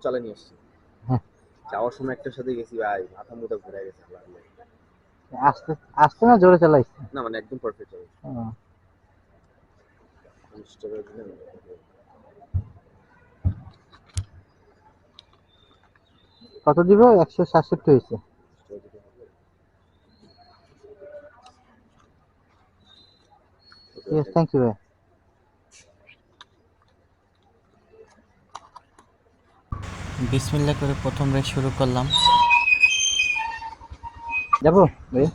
চালা নিয়ে আসছি। হ্যাঁ, যাওয়ার সময় একটার সাথে গেছি ভাই, মাথা মুথা ঘুরে গেছে আল্লাহ। আস্তে আস্তে না জোরে চালাইছে? না মানে একদম পারফেক্ট হবে। ও, কত দিব? 167 হয়েছে। ঠিক আছে, থ্যাংক ইউ ভাই। বিসমিল্লাহ করে প্রথম রাইড শুরু করলাম। যাবো ভাই?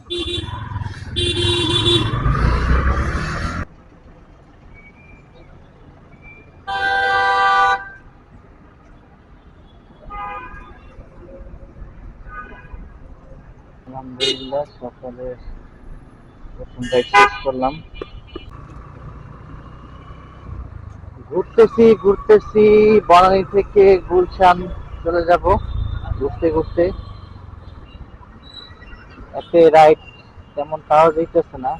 আলহামদুলিল্লাহ, সকালে প্রথম রাইড শেষ করলাম। ঘুরতেছি ঘুরতেছি, বনানী থেকে গুলশান চলে যাব ঘুরতে ঘুরতে। এতে রাইড তেমন পাওয়া যাইতেছে না।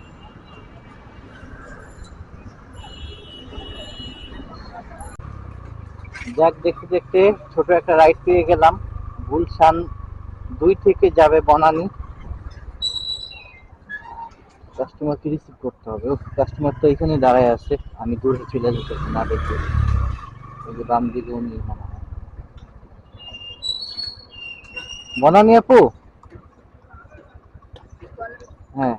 যাক, দেখতে দেখতে ছোট একটা রাইড পেয়ে গেলাম। গুলশান 2 থেকে যাবে বনানী। কাস্টমারকে রিসিভ করতে হবে। কাস্টমার তো এখানে দাঁড়ায় আছে, আমি দূরে চলে যেতেছি না দেখতে। ওই যে বাম দিকে উনি মনে হয়। বনানী আপু? হ্যাঁ,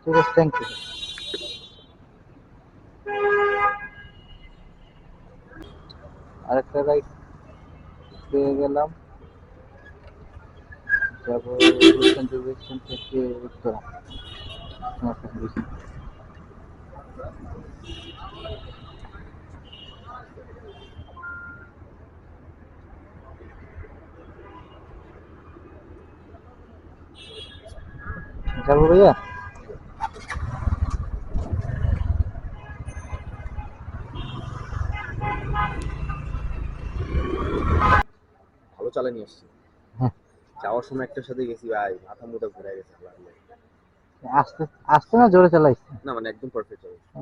ঠিক আছে, থ্যাংক ইউ। আরেকটা রাইড পেয়ে গেলাম, যাবো গুলশান জুবিলেশন থেকে উত্তরা। যাবো ভাইয়া? ভালো চালা নিয়ে আসছি। হ্যাঁ, যাওয়ার সময় একটার সাথে গেছি ভাই, মাথা মুথা ঘুরে গেছে আল্লাহ। আস্তে আস্তে না জোরে চালাইছে? না মানে একদম পারফেক্ট হবে। ও,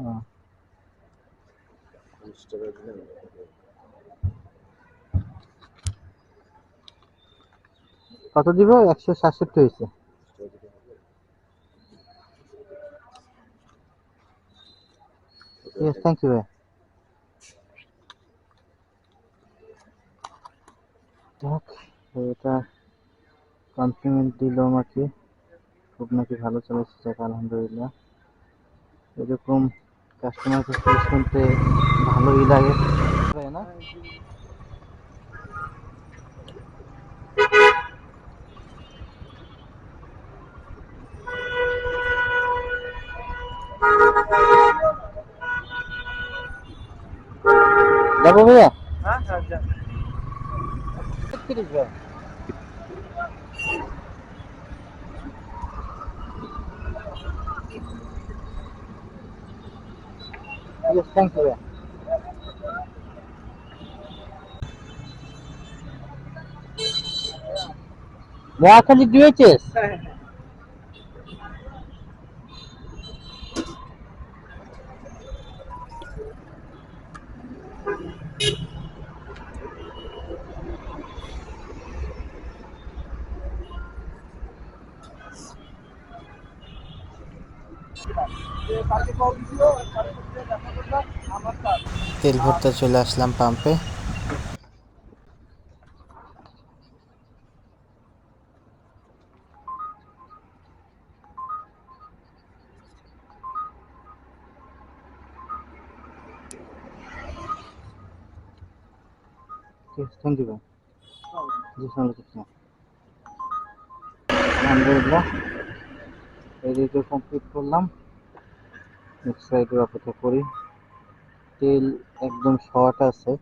কত দিব? 167 হয়েছে। ঠিক আছে, থ্যাংক ইউ ভাই। যাক, এটা কমপ্লিমেন্ট দিল আমাকে, খুব নাকি ভালো চলেছে। যাক, আলহামদুলিল্লাহ। এরকম কাস্টমার কাছে শুনতে ভালোই লাগে, তাই না? যাবো ভাইয়া? হ্যাঁ হ্যাঁ, 30 ভাই। ঠিক আছে, থ্যাংক ইউ ভাইয়া। নোয়াখালী ডিএইচএস? তেল ভরতে চলে আসলাম পাম্পে। ঠিক আছে, থ্যাংক ইউ ভাই। জি, সালাম। আলহামদুলিল্লাহ, এই দিকে কমপ্লিট করলাম। নেক্সট রাইডের অপেক্ষা করি। তেল একদম শর্ট আছে,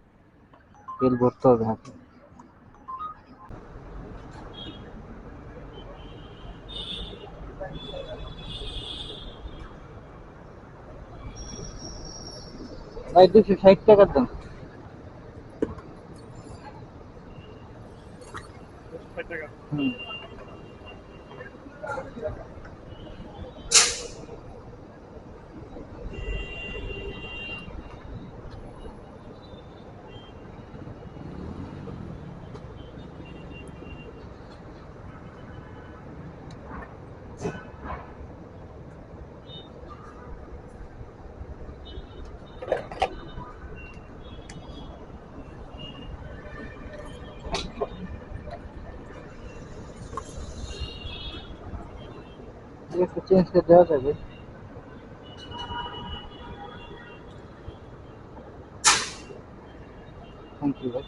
তেল ভরতে হবে হাতে। ভাই 260 টাকার দাম। হুম। একটু চেঞ্জ করে দেওয়া যাবে। থ্যাংক ইউ ভাই।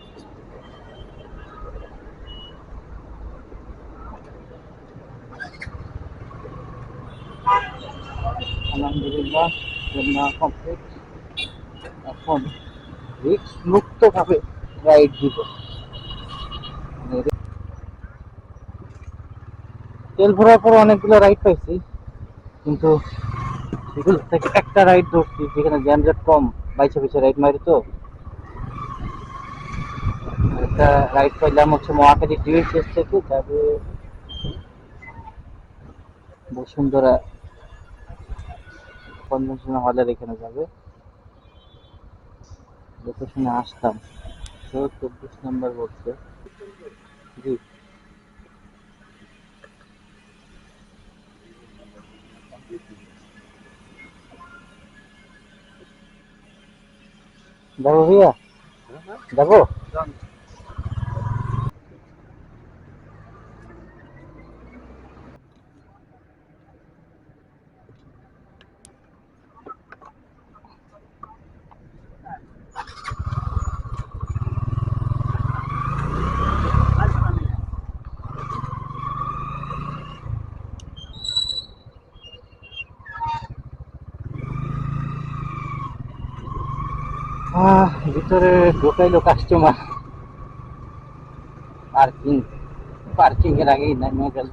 আলহামদুলিল্লাহ নেওয়া কমপ্লিট। এখন রিস্ক মুক্ত ভাবে রাইড দিব। মানে তেল ভরার পর অনেকগুলো রাইড পাইছি, কিন্তু সেগুলো থেকে একটা রাইড ধরছি যেখানে জ্যামজট কম, বাইচে বাইচে রাইড মারি তো। একটা রাইড পাইলাম হচ্ছে মহাখালী ডিএইচএস থেকে যাবে বসুন্ধরা কনভেনশন হলের এখানে যাবে। লোকেশনে আসতাম, তো 24 নম্বর বলছে। জি, যাবো ভাইয়া, যাবো। ভিতরে ঢোকাইলো কাস্টমার, পার্কিং পার্কিং এর আগেই নামিয়ে গেল।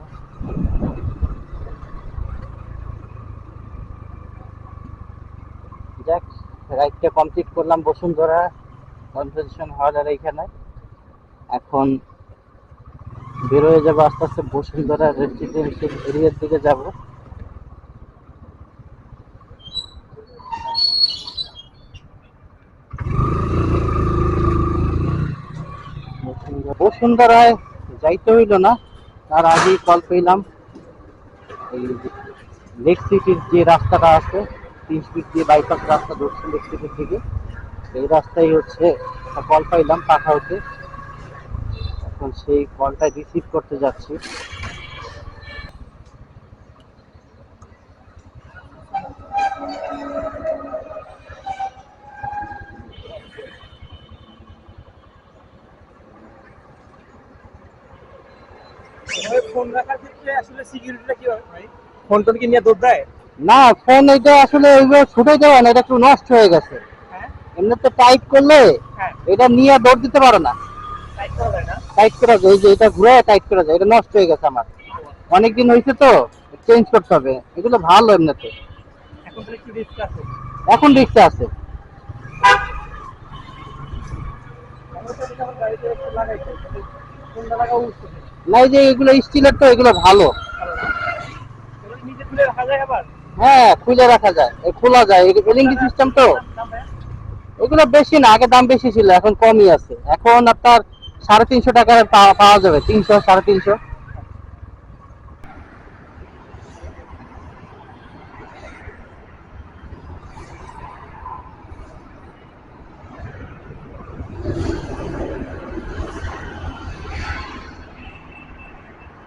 যাক, রাইডটা কমপ্লিট করলাম বসুন্ধরা কনভেনশন হলের এইখানে। এখন বের হয়ে যাবো আস্তে আস্তে বসুন্ধরা রেসিডেন্সিয়াল এরিয়ার দিকে যাব। বসুন্ধরায় যাইতে হইল না, তার আগেই কল পেলাম এই লেক সিটির যে রাস্তাটা আছে, 30 ফিট দিয়ে বাইপাস রাস্তা ধরছে লেক সিটির দিকে, এই রাস্তায় হচ্ছে কল পাইলাম পাঠাওতে। এখন সেই কলটা রিসিভ করতে যাচ্ছি। ফোন রাখার ক্ষেত্রে আসলে সিকিউরিটিটা কি হয় ভাই? ফোন টোন কি নিয়ে দৌড় দেয়? না, ফোন এটা আসলে ওইভাবে ছুটে যাওয়া না, এটা একটু নষ্ট হয়ে গেছে। হ্যাঁ এমনি তো টাইট করলে হ্যাঁ, এটা নিয়ে দৌড় দিতে পারো না। টাইট করা যায় না। টাইট করা যায়, এই যে এটা ঘুরে টাইট করা যায়, এটা নষ্ট হয়ে গেছে আমার, অনেকদিন হয়েছে তো, চেঞ্জ করতে হবে। এগুলো ভালো এমনিতে, এখন তাহলে কি রিস্ক আছে? এখন রিক্সা আছে। আমরা তো এটা আমার গাড়িতে একটু লাগাইছি, ফোনটা লাগাও উঠছে না, এই যে এগুলো স্টিলের তো, এগুলো ভালো। এগুলো নিজে তুলে রাখা যায় আবার। হ্যাঁ, খুলে রাখা যায়, খোলা যায়, এলইডি সিস্টেম তো। দাম ভাই? এগুলো বেশি না, আগে দাম বেশি ছিল, এখন কমই আছে। এখন আপনার 350 টাকায় পাওয়া যাবে, 300 350।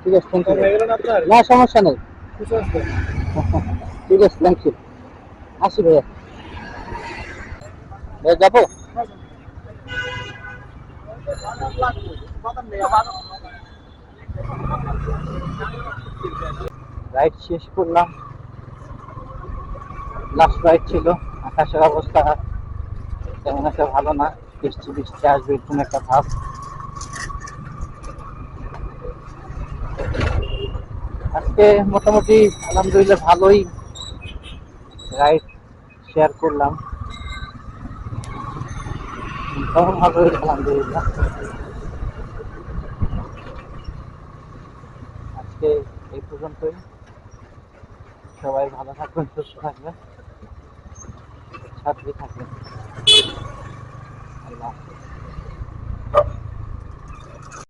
ঠিক আছে, থ্যাংক ইউ। হয়ে গেল না আপনার? না, সমস্যা নেই। কিছু আছে? ঠিক আছে, থ্যাংক ইউ। আসি ভাইয়া, ভাইয়া যাবো। রাইড শেষ করলাম, লাস্ট রাইড ছিল। আকাশের অবস্থা তেমন একটা ভালো না, বৃষ্টি বৃষ্টি আসবে এরকম একটা ভাব। আজকে মোটামুটি আলহামদুলিল্লাহ ভালোই রাইড শেয়ার করলাম, ভালোই আলহামদুলিল্লাহ। আজকে এই পর্যন্তই। সবাই ভালো থাকবেন, সুস্থ থাকবেন, সাথে থাকবেন। আল্লাহ হাফেজ।